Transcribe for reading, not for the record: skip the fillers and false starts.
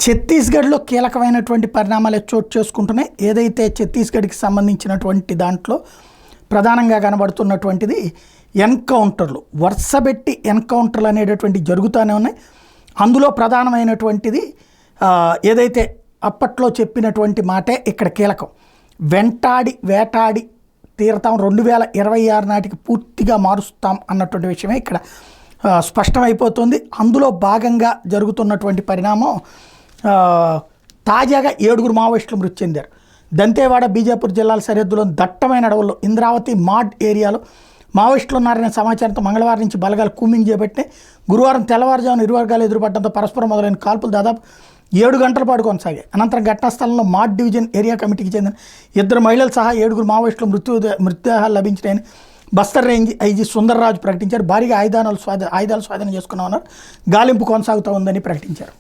ఛత్తీస్గఢ్లో కీలకమైనటువంటి పరిణామాలు చోటు చేసుకుంటున్నాయి. ఏదైతే ఛత్తీస్గఢ్కి సంబంధించినటువంటి దాంట్లో ప్రధానంగా కనబడుతున్నటువంటిది ఎన్కౌంటర్లు, వరుసబెట్టి ఎన్కౌంటర్లు అనేటటువంటి జరుగుతూనే ఉన్నాయి. అందులో ప్రధానమైనటువంటిది ఏదైతే అప్పట్లో చెప్పినటువంటి మాటే ఇక్కడ కీలకం. వెంటాడి వేటాడి తీరతాం, 2026 నాటికి పూర్తిగా మారుస్తాం అన్నటువంటి విషయమే ఇక్కడ స్పష్టమైపోతుంది. అందులో భాగంగా జరుగుతున్నటువంటి పరిణామం తాజాగా 7 మావోయిస్టులు మృతి చెందారు. దంతేవాడ, బీజాపూర్ జిల్లాల సరిహద్దులో దట్టమైన అడవుల్లో ఇంద్రావతి మాడ్ ఏరియాలో మావోయిస్టులు ఉన్నారనే సమాచారంతో మంగళవారం నుంచి బలగాలు కూంబింగ్ చేపట్టినాయి. గురువారం తెల్లవారుజామున ఇరు వర్గాలు ఎదురుపడడంతో పరస్పరం మొదలైన కాల్పులు దాదాపు 7 గంటల పాటు కొనసాగాయి. అనంతరం ఘటనా స్థలంలో మాడ్ డివిజన్ ఏరియా కమిటీకి చెందిన 2 మహిళలు సహా 7 మావోయిస్టులు మృతదేహాలు లభించినాయని బస్తర్ రేంజ్ ఐజీ సుందర్రాజు ప్రకటించారు. భారీగా ఆయుధాలు స్వాధీనం చేసుకున్నామన్నారు. గాలింపు కొనసాగుతూ ఉందని ప్రకటించారు.